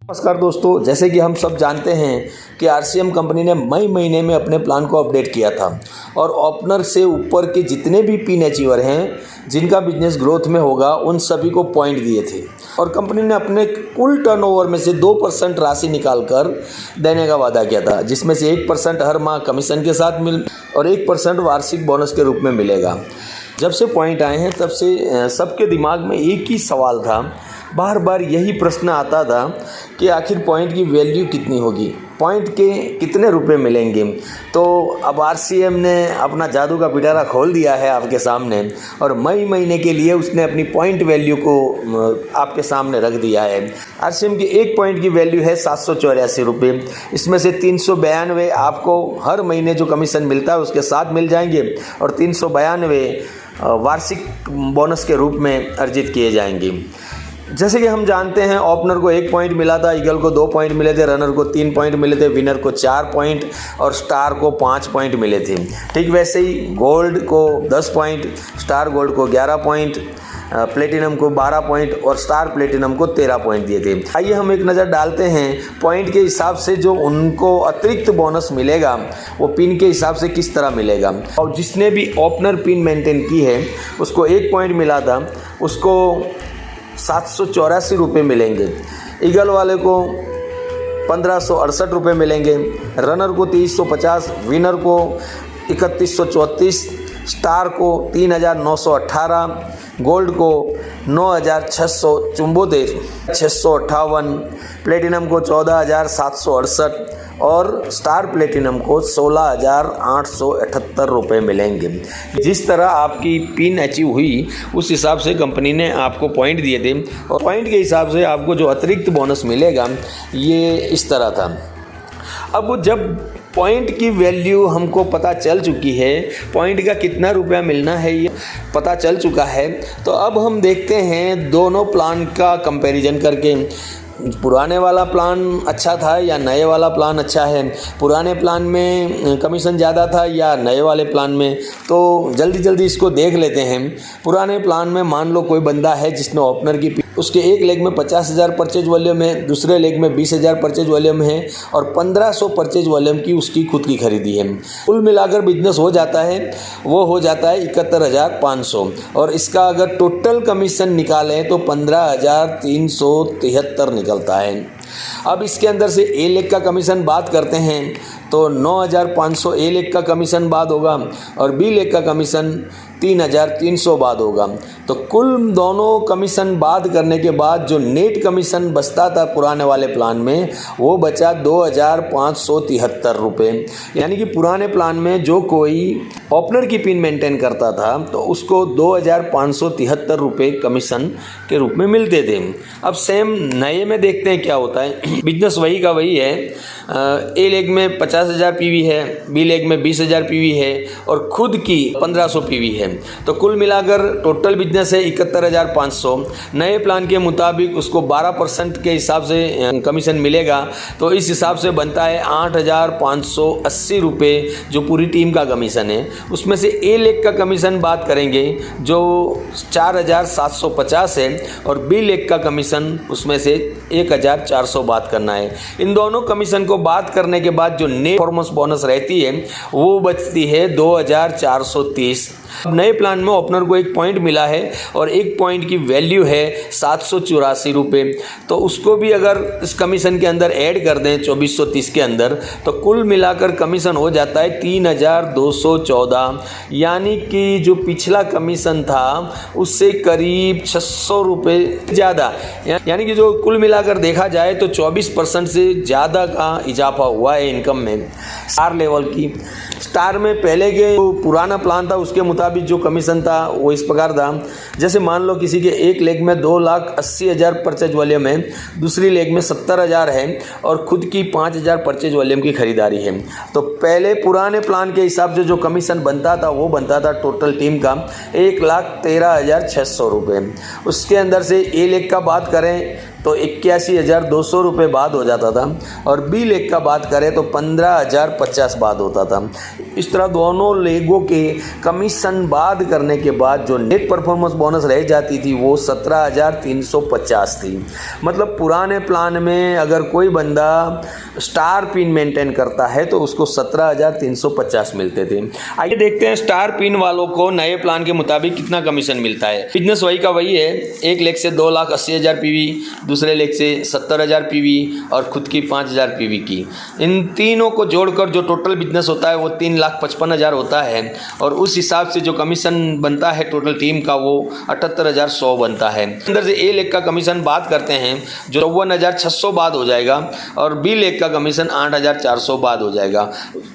नमस्कार दोस्तों, जैसे कि हम सब जानते हैं कि आरसीएम कंपनी ने मई महीने में अपने प्लान को अपडेट किया था और ओपनर से ऊपर के जितने भी पिन अचीवर हैं जिनका बिजनेस ग्रोथ में होगा उन सभी को पॉइंट दिए थे और कंपनी ने अपने कुल टर्नओवर में से 2% राशि निकालकर देने का वादा किया था, जिसमें से 1% हर माह कमीशन के साथ मिल और 1% वार्षिक बोनस के रूप में मिलेगा। जब से पॉइंट आए हैं तब से सबके दिमाग में एक ही सवाल था, बार बार यही प्रश्न आता था कि आखिर पॉइंट की वैल्यू कितनी होगी, पॉइंट के कितने रुपए मिलेंगे। तो अब आरसीएम ने अपना जादू का पिटारा खोल दिया है आपके सामने और मई महीने के लिए उसने अपनी पॉइंट वैल्यू को आपके सामने रख दिया है। आरसीएम की एक पॉइंट की वैल्यू है 784 रुपये। इसमें से 392 आपको हर महीने जो कमीशन मिलता है उसके साथ मिल जाएंगे और 392 वार्षिक बोनस के रूप में अर्जित किए जाएंगे। जैसे कि हम जानते हैं, ओपनर को 1 पॉइंट मिला था, ईगल को 2 पॉइंट मिले थे, रनर को 3 पॉइंट मिले थे, विनर को 4 पॉइंट और स्टार को 5 पॉइंट मिले थे। ठीक वैसे ही गोल्ड को 10 पॉइंट, स्टार गोल्ड को 11 पॉइंट, प्लेटिनम को 12 पॉइंट और स्टार प्लेटिनम को 13 पॉइंट दिए थे। आइए हम एक नज़र डालते हैं पॉइंट के हिसाब से जो उनको अतिरिक्त बोनस मिलेगा वो पिन के हिसाब से किस तरह मिलेगा। और जिसने भी ओपनर पिन मेंटेन की है उसको 1 पॉइंट मिला था, उसको 784 रुपये मिलेंगे। ईगल वाले को 1568 रुपये मिलेंगे, रनर को 2350, विनर को 3134, स्टार को 3918, गोल्ड को 9674, 658, प्लेटिनम को 14768 और स्टार प्लेटिनम को 16878 रुपये मिलेंगे। जिस तरह आपकी पिन अचीव हुई उस हिसाब से कंपनी ने आपको पॉइंट दिए थे और पॉइंट के हिसाब से आपको जो अतिरिक्त बोनस मिलेगा ये इस तरह था। अब जब पॉइंट की वैल्यू हमको पता चल चुकी है, पॉइंट का कितना रुपया मिलना है ये पता चल चुका है, तो अब हम देखते हैं दोनों प्लान का कंपैरिजन करके पुराने वाला प्लान अच्छा था या नए वाला प्लान अच्छा है, पुराने प्लान में कमीशन ज़्यादा था या नए वाले प्लान में। तो जल्दी जल्दी इसको देख लेते हैं। पुराने प्लान में मान लो कोई बंदा है जिसने ओपनर की उसके एक लेग में 50,000 परचेज वॉल्यूम है, दूसरे लेग में 20,000 परचेज वॉल्यूम है और 1500 परचेज वॉल्यूम की उसकी खुद की खरीदी है। कुल मिलाकर बिजनेस हो जाता है वो हो जाता है 71,500 और इसका अगर टोटल कमीशन निकालें तो 15,373 निकलता है। अब इसके अंदर से ए लेग का कमीशन बात करते हैं तो 9,500 ए लेग का कमीशन बाद होगा और बी लेग का कमीशन 3,300 बाद होगा। तो कुल दोनों कमीशन बाद करने के बाद जो नेट कमीशन बचता था पुराने वाले प्लान में वो बचा 2,573 रुपये। यानी कि पुराने प्लान में जो कोई ओपनर की पिन मेंटेन करता था तो उसको 2,573 रुपये कमीशन के रूप में मिलते थे। अब सेम नए में देखते हैं क्या होता है। बिजनेस वही का वही है। ए लेग में 50,000 पीवी है, बी लेग में 20,000 पीवी है और खुद की 1,500 पीवी है। तो कुल मिलाकर टोटल बिजनेस है 71,500। नए प्लान के मुताबिक उसको 12% के हिसाब से कमीशन मिलेगा तो इस हिसाब से बनता है 8,580 रुपये जो पूरी टीम का कमीशन है। उसमें से ए लेग का कमीशन बात करेंगे जो 4,750 है और बी लेग का कमीशन उसमें से 1,400 बात करना है। इन दोनों कमीशन को बात करने के बाद जो नेट परफॉर्मेंस बोनस रहती है वो बचती है 2,430। नए प्लान में ओपनर को 1 पॉइंट मिला है और 1 पॉइंट की वैल्यू है 784 रुपये। तो उसको भी अगर इस कमीशन के अंदर ऐड कर दें 2430 के अंदर तो कुल मिलाकर कमीशन हो जाता है 3,214। यानी कि जो पिछला कमीशन था उससे करीब 600 रुपये ज़्यादा। यानी कि जो कुल मिलाकर देखा जाए तो 24% से ज़्यादा का इजाफा हुआ है इनकम में। स्टार लेवल की स्टार में पहले के जो पुराना प्लान था उसके मुताबिक जो कमीशन था वो इस प्रकार था। जैसे मान लो किसी के एक लेग में 2,80,000 परचेज वॉल्यूम है, दूसरी लेग में 70,000 है और खुद की 5,000 परचेज वॉल्यूम की खरीदारी है। तो पहले पुराने प्लान के हिसाब से जो कमीशन बनता था वो बनता था टोटल टीम का 1,13,600 रुपये। उसके अंदर से ए लेग का बात करें तो 81,200 रुपये बाद हो जाता था, और बी लेग का बात करें तो 15,050 बाद होता था। इस तरह दोनों लेगों के कमीशन बाद करने के बाद जो नेट परफॉर्मेंस बोनस रह जाती थी वो 17,350 थी। मतलब पुराने प्लान में अगर कोई बंदा स्टार पिन मेंटेन करता है तो उसको 17,350 मिलते थे। आइए देखते हैं स्टार पिन वालों को नए प्लान के मुताबिक कितना कमीशन मिलता है। बिजनेस वही का वही है, एक लेग से 2,80,000 पीवी, दूसरे लेग से 70,000 पीवी और खुद की 5,000 पीवी की। इन तीनों को जोड़कर जो टोटल बिजनेस होता है वो 3,55,000 होता है, और उस हिसाब से जो कमीशन बनता है टोटल टीम का वो 78,100 बनता है। अंदर से ए लेग का कमीशन बात करते हैं जो 54,600 बाद हो जाएगा, और बी लेग का कमीशन 8,400 बाद हो जाएगा।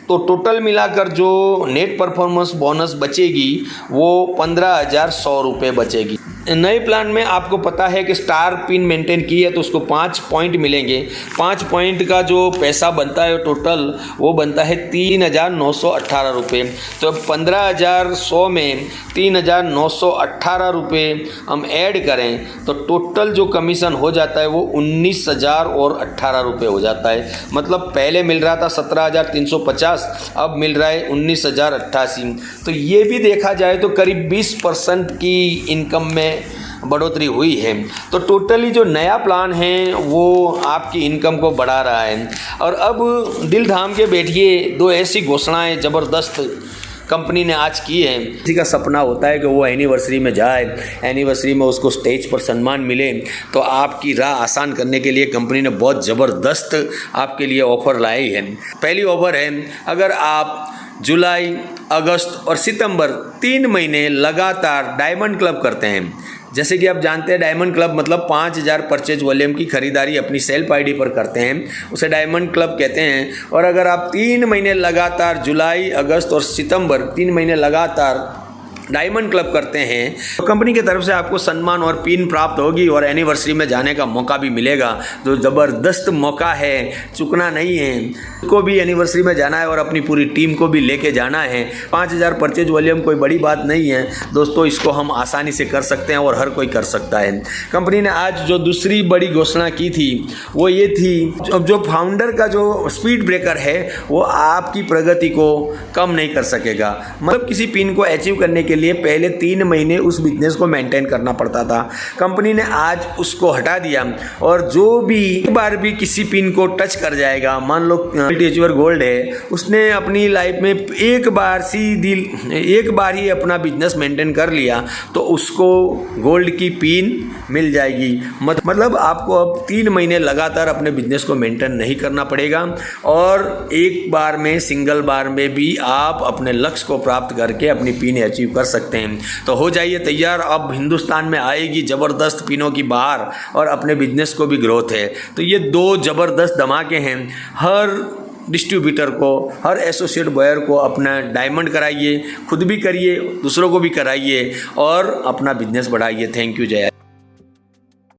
तो टोटल मिलाकर जो नेट परफॉर्मेंस बोनस बचेगी वो 15,100 रुपये बचेगी। नए प्लान में आपको पता है कि स्टार पिन मेंटेन की है तो उसको 5 पॉइंट मिलेंगे। 5 पॉइंट का जो पैसा बनता है टोटल वो बनता है 3,918 रुपये। तो 15,100 में 3,918 रुपये हम ऐड करें तो टोटल जो कमीशन हो जाता है वो 19,018 रुपये हो जाता है। मतलब पहले मिल रहा था 17,350, अब मिल रहा है 19,088। तो ये भी देखा जाए तो करीब 20% की इनकम में बढ़ोतरी हुई है। तो टोटली जो नया प्लान है वो आपकी इनकम को बढ़ा रहा है। और अब दिल थाम के बैठिए, दो ऐसी घोषणाएं ज़बरदस्त कंपनी ने आज की है। किसी का सपना होता है कि वो एनिवर्सरी में जाए, एनिवर्सरी में उसको स्टेज पर सम्मान मिले, तो आपकी राह आसान करने के लिए कंपनी ने बहुत ज़बरदस्त आपके लिए ऑफ़र लाई है। पहली ऑफ़र है, अगर आप जुलाई, अगस्त और सितंबर 3 महीने लगातार डायमंड क्लब करते हैं, जैसे कि आप जानते हैं डायमंड क्लब मतलब 5,000 परचेज वॉल्यूम की खरीदारी अपनी सेल्फ आईडी पर करते हैं, उसे डायमंड क्लब कहते हैं। और अगर आप 3 महीने लगातार जुलाई, अगस्त और सितंबर 3 महीने लगातार डायमंड क्लब करते हैं तो कंपनी की तरफ से आपको सम्मान और पिन प्राप्त होगी और एनिवर्सरी में जाने का मौका भी मिलेगा। जो ज़बरदस्त मौका है, चुकना नहीं है। को भी एनिवर्सरी में जाना है और अपनी पूरी टीम को भी लेके जाना है। 5,000 परचेज वॉल्यूम कोई बड़ी बात नहीं है दोस्तों, इसको हम आसानी से कर सकते हैं और हर कोई कर सकता है। कंपनी ने आज जो दूसरी बड़ी घोषणा की थी वो ये थी, अब जो फाउंडर का जो स्पीड ब्रेकर है वो आपकी प्रगति को कम नहीं कर सकेगा। मतलब किसी पिन को अचीव करने के लिए पहले 3 महीने उस बिजनेस को मेंटेन करना पड़ता था, कंपनी ने आज उसको हटा दिया। और जो भी एक बार भी किसी पिन को टच कर जाएगा, मान लो अचीवर गोल्ड है, उसने अपनी लाइफ में एक बार ही अपना बिजनेस मेंटेन कर लिया तो उसको गोल्ड की पिन मिल जाएगी। मतलब आपको अब 3 महीने लगातार अपने बिजनेस को मेंटेन नहीं करना पड़ेगा और एक बार में, सिंगल बार में भी आप अपने लक्ष्य को प्राप्त करके अपनी पिन अचीव कर सकते हैं। तो हो जाइए तैयार, अब हिंदुस्तान में आएगी ज़बरदस्त पिनों की बहार और अपने बिजनेस को भी ग्रोथ है। तो ये 2 ज़बरदस्त धमाके हैं। हर डिस्ट्रीब्यूटर को, हर एसोसिएट बायर को अपना डायमंड कराइए, खुद भी करिए, दूसरों को भी कराइए और अपना बिजनेस बढ़ाइए। थैंक यू, जय।